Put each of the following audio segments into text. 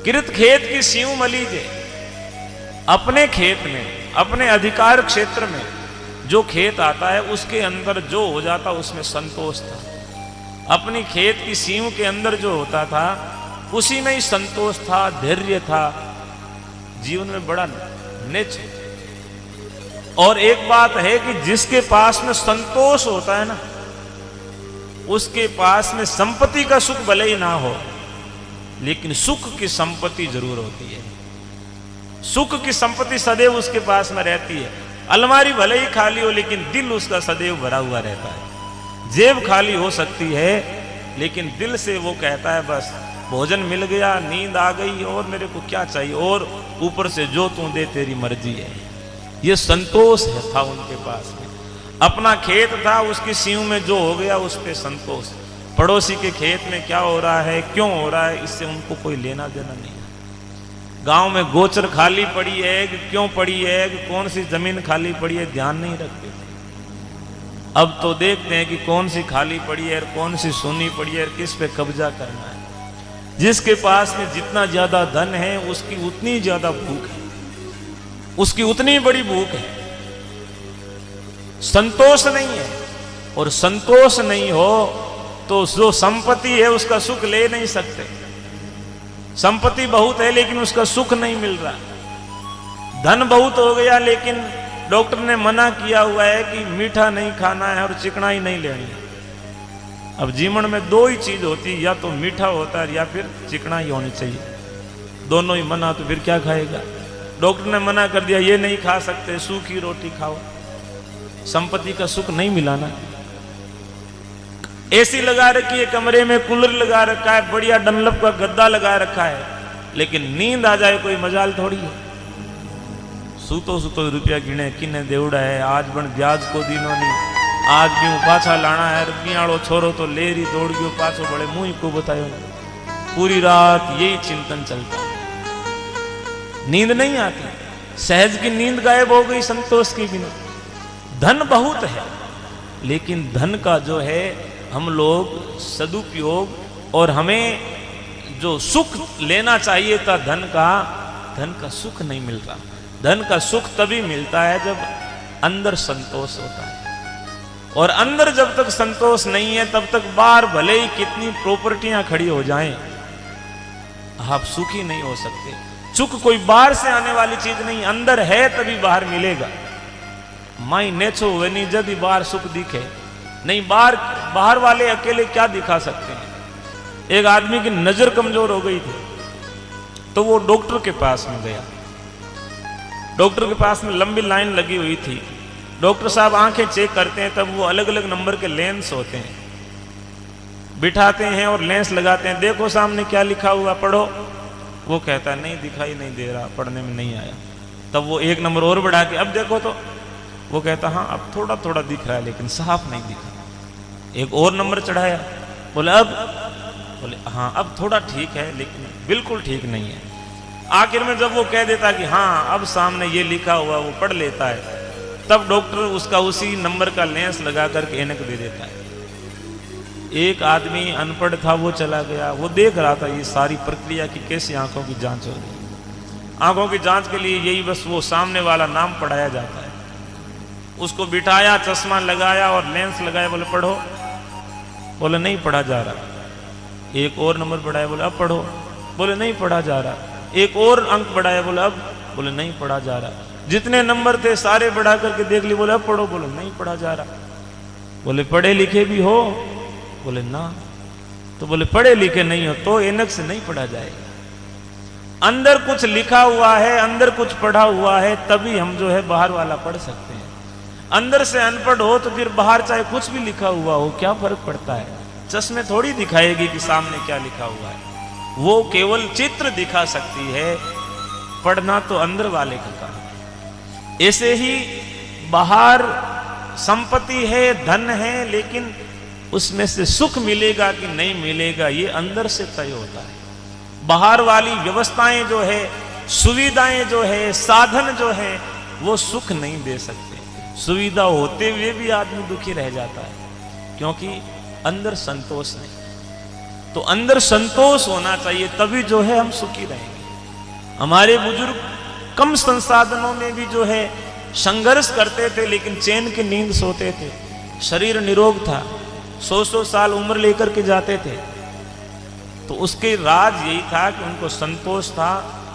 किरत खेत की सीऊ मलीजे, अपने खेत में, अपने अधिकार क्षेत्र में जो खेत आता है उसके अंदर जो हो जाता उसमें संतोष था। अपनी खेत की सीऊ के अंदर जो होता था उसी में ही संतोष था, धैर्य था, जीवन में बड़ा निच। और एक बात है कि जिसके पास में संतोष होता है ना, उसके पास में संपत्ति का सुख भले ही ना हो, लेकिन सुख की संपत्ति जरूर होती है। सुख की संपत्ति सदैव उसके पास में रहती है। अलमारी भले ही खाली हो, लेकिन दिल उसका सदैव भरा हुआ रहता है। जेब खाली हो सकती है, लेकिन दिल से वो कहता है बस भोजन मिल गया, नींद आ गई, और मेरे को क्या चाहिए, और ऊपर से जो तू दे तेरी मर्जी है। ये संतोष है था उनके पास में। अपना खेत था, उसकी सीऊ में जो हो गया उस पे संतोष। पड़ोसी के खेत में क्या हो रहा है, क्यों हो रहा है, इससे उनको कोई लेना देना नहीं। गांव में गोचर खाली पड़ी है कि क्यों पड़ी है, कि कौन सी जमीन खाली पड़ी है, ध्यान नहीं रखते। अब तो देखते हैं कि कौन सी खाली पड़ी है और कौन सी सूनी पड़ी है और किस पे कब्जा करना है। जिसके पास में जितना ज्यादा धन है उसकी उतनी ज्यादा भूख है, उसकी उतनी बड़ी भूख है। संतोष नहीं है, और संतोष नहीं हो तो जो संपत्ति है उसका सुख ले नहीं सकते। संपत्ति बहुत है लेकिन उसका सुख नहीं मिल रहा। धन बहुत हो गया लेकिन डॉक्टर ने मना किया हुआ है कि मीठा नहीं खाना है और चिकनाई नहीं लेनी है। अब जीवन में दो ही चीज होती है, या तो मीठा होता है या फिर चिकनाई होनी चाहिए। दोनों ही मना, तो फिर क्या खाएगा। डॉक्टर ने मना कर दिया ये नहीं खा सकते, सूखी रोटी खाओ। संपत्ति का सुख नहीं मिलाना। एसी लगा रखी है कमरे में, कूलर लगा रखा है, बढ़िया डनलप का गद्दा लगा रखा है, लेकिन नींद आ जाए कोई मजाल थोड़ी है। सूतो सूतो रुपया गिने किने देवड़ा है, आज बन ब्याज को दिनो नहीं, आज भी पाछा लाना है, रुपयाड़ो छोरो तो ले रही दौड़ गयो पाछो, बड़े मुंह को बतायो। पूरी रात यही चिंतन चलता, नींद नहीं आती, सहज की नींद गायब हो गई संतोष के बिना। धन बहुत है, लेकिन धन का जो है हम लोग सदुपयोग, और हमें जो सुख लेना चाहिए था धन का सुख नहीं मिल रहा। धन का सुख तभी मिलता है जब अंदर संतोष होता है, और अंदर जब तक संतोष नहीं है तब तक बाहर भले ही कितनी प्रॉपर्टियां खड़ी हो जाएं, आप सुखी नहीं हो सकते। सुख कोई बाहर से आने वाली चीज नहीं, अंदर है तभी बाहर मिलेगा। माई नेचो वे नहीं जब बाहर सुख दिखे नहीं, बाहर वाले अकेले क्या दिखा सकते हैं। एक आदमी की नजर कमजोर हो गई थी, तो वो डॉक्टर के पास में गया। डॉक्टर के पास में लंबी लाइन लगी हुई थी। डॉक्टर साहब आंखें चेक करते हैं, तब वो अलग अलग नंबर के लेंस होते हैं, बिठाते हैं और लेंस लगाते हैं। देखो सामने क्या लिखा हुआ, पढ़ो। वो कहता है नहीं दिखाई नहीं दे रहा, पढ़ने में नहीं आया। तब वो एक नंबर और बढ़ा के अब देखो, तो वो कहता हाँ अब थोड़ा थोड़ा दिख रहा है लेकिन साफ नहीं दिखा। एक और नंबर चढ़ाया, बोले अब, बोले हाँ अब थोड़ा ठीक है लेकिन बिल्कुल ठीक नहीं है। आखिर में जब वो कह देता कि हाँ अब सामने ये लिखा हुआ वो पढ़ लेता है, तब डॉक्टर उसका उसी नंबर का लेंस लगा करके ऐनक दे देता है। एक आदमी अनपढ़ था, वो चला गया, वो देख रहा था ये सारी प्रक्रिया की कैसे आंखों की जांच हो रही। आंखों की जांच के लिए यही बस वो सामने वाला नाम पढ़ाया जाता है। उसको बिठाया, चश्मा लगाया और लेंस लगाया, बोले पढ़ो। बोले नहीं पढ़ा जा रहा। एक और नंबर बढ़ाया, बोले अब पढ़ो। बोले नहीं पढ़ा जा रहा। एक और अंक बढ़ाया, बोले अब, बोले नहीं पढ़ा जा रहा। जितने नंबर थे सारे बढ़ा करके देख लिए, बोले अब पढ़ो। बोले नहीं पढ़ा जा रहा। बोले पढ़े लिखे भी हो? बोले ना। तो बोले पढ़े लिखे नहीं हो तो ऐनक से नहीं पढ़ा जाएगा। अंदर कुछ लिखा हुआ है, अंदर कुछ पढ़ा हुआ है, तभी हम जो है बाहर वाला पढ़ सकते हैं। अंदर से अनपढ़ हो तो फिर बाहर चाहे कुछ भी लिखा हुआ हो क्या फर्क पड़ता है। चश्मे थोड़ी दिखाएगी कि सामने क्या लिखा हुआ है, वो केवल चित्र दिखा सकती है, पढ़ना तो अंदर वाले का काम है। ऐसे ही बाहर संपत्ति है, धन है, लेकिन उसमें से सुख मिलेगा कि नहीं मिलेगा ये अंदर से तय होता है। बाहर वाली व्यवस्थाएं जो है, सुविधाएं जो है, साधन जो है, वो सुख नहीं दे सकते। सुविधा होते हुए भी आदमी दुखी रह जाता है, क्योंकि अंदर संतोष नहीं। तो अंदर संतोष होना चाहिए, तभी जो है हम सुखी रहेंगे। हमारे बुजुर्ग कम संसाधनों में भी जो है संघर्ष करते थे, लेकिन चैन की नींद सोते थे। शरीर निरोग था, 100 साल उम्र लेकर के जाते थे। तो उसके राज यही था कि उनको संतोष था,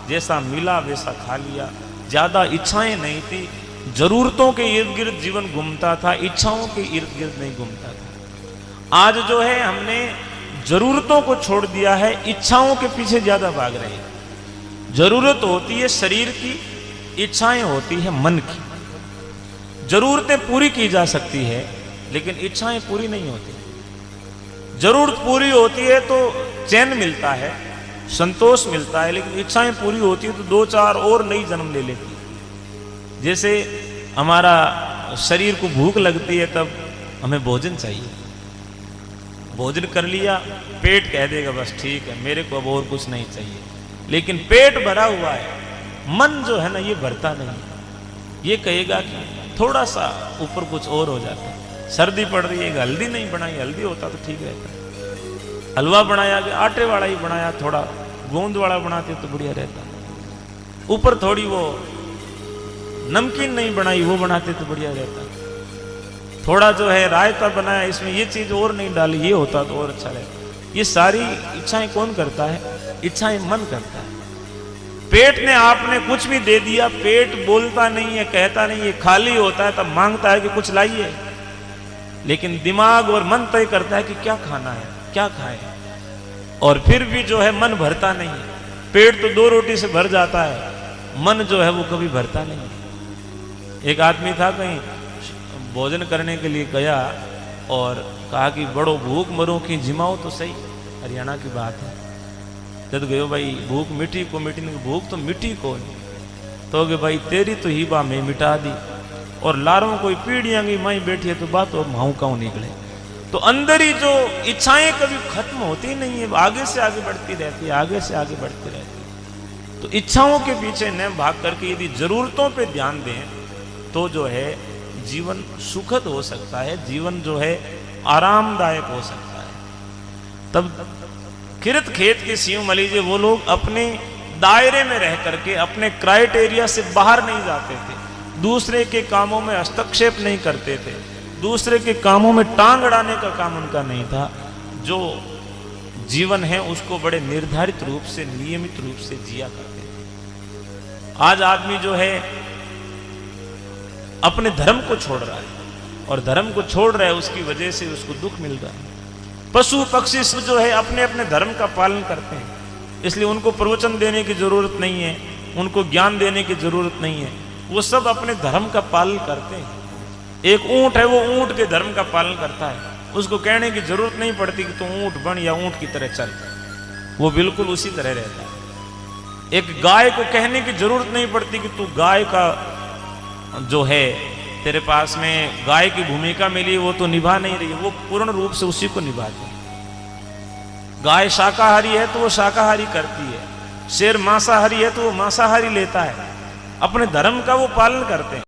जैसा मिला वैसा खा लिया, ज्यादा इच्छाएं नहीं थी। जरूरतों के इर्द गिर्द जीवन घूमता था, इच्छाओं के इर्द गिर्द नहीं घूमता था। आज जो है हमने जरूरतों को छोड़ दिया है, इच्छाओं के पीछे ज्यादा भाग रहे हैं। जरूरत होती है शरीर की, इच्छाएं होती है मन की। जरूरतें पूरी की जा सकती है, लेकिन इच्छाएं पूरी नहीं होती। जरूरत पूरी होती है तो चैन मिलता है, संतोष मिलता है, लेकिन इच्छाएं पूरी होती है तो 2-4 और नई जन्म ले लेती है। जैसे हमारा शरीर को भूख लगती है, तब हमें भोजन चाहिए। भोजन कर लिया, पेट कह देगा बस ठीक है, मेरे को अब और कुछ नहीं चाहिए। लेकिन पेट भरा हुआ है, मन जो है ना ये भरता नहीं। ये कहेगा कि थोड़ा सा ऊपर कुछ और हो जाता है। सर्दी पड़ रही है, हल्दी नहीं बनाई, हल्दी होता तो ठीक रहता। हलवा बनाया कि आटे वाला ही बनाया, थोड़ा गोंद वाला बनाते तो बढ़िया रहता। ऊपर थोड़ी वो नमकीन नहीं बनाई, वो बनाते तो बढ़िया रहता। थोड़ा जो है रायता बनाया, इसमें ये चीज और नहीं डाली, ये होता तो और अच्छा रहता। ये सारी इच्छाएं कौन करता है? इच्छाएं मन करता है। पेट ने आपने कुछ भी दे दिया, पेट बोलता नहीं है, कहता नहीं है, खाली होता है, तब मांगता है कि कुछ लाइए। लेकिन दिमाग और मन तय करता है कि क्या खाना है, क्या खाए। और फिर भी जो है मन भरता नहीं है। पेट तो 2 रोटी से भर जाता है, मन जो है वो कभी भरता नहीं है। एक आदमी था, कहीं भोजन करने के लिए गया और कहा कि बड़ो भूख मरो कि जिमाओ तो सही। हरियाणा की बात है। जब गयो भाई भूख मिट्टी को मिट्टी नहीं, भूख तो मिट्टी को नहीं। तो कि भाई तेरी तो हीबा में मिटा दी, और लारों कोई पीढ़ियां की माई बैठी है तो बात और माऊ काऊ निकले। तो अंदर ही जो इच्छाएं कभी खत्म होती नहीं है, आगे से आगे बढ़ती रहती है, आगे से आगे बढ़ती रहती है। तो इच्छाओं के पीछे न भाग करके यदि जरूरतों पे ध्यान दें तो जो है जीवन सुखद हो सकता है, जीवन जो है आरामदायक हो सकता है। तब किरत खेत के सीयू मलीजे वो लोग अपने दायरे में रह करके अपने क्राइटेरिया से बाहर नहीं जाते थे, दूसरे के कामों में हस्तक्षेप नहीं करते थे, दूसरे के कामों में टांग अड़ाने का काम उनका नहीं था। जो जीवन है उसको बड़े निर्धारित रूप से, नियमित रूप से जिया करते थे। आज आदमी जो है अपने धर्म को छोड़ रहा है, और धर्म को छोड़ रहा है उसकी वजह से उसको दुख मिल रहा है। पशु पक्षी सब जो है अपने अपने धर्म का पालन करते हैं, इसलिए उनको प्रवचन देने की जरूरत नहीं है, उनको ज्ञान देने की जरूरत नहीं है। वो सब अपने धर्म का पालन करते हैं। एक ऊंट है, वो ऊंट के धर्म का पालन करता है, उसको कहने की जरूरत नहीं पड़ती कि तू ऊंट बन या ऊंट की तरह चल, वो बिल्कुल उसी तरह रहता है। एक गाय को कहने की जरूरत नहीं पड़ती कि तू गाय का जो है तेरे पास में गाय की भूमिका मिली वो तो निभा नहीं रही, वो पूर्ण रूप से उसी को निभाती है। गाय शाकाहारी है तो वो शाकाहारी करती है, शेर मांसाहारी है तो वो मांसाहारी लेता है। अपने धर्म का वो पालन करते हैं।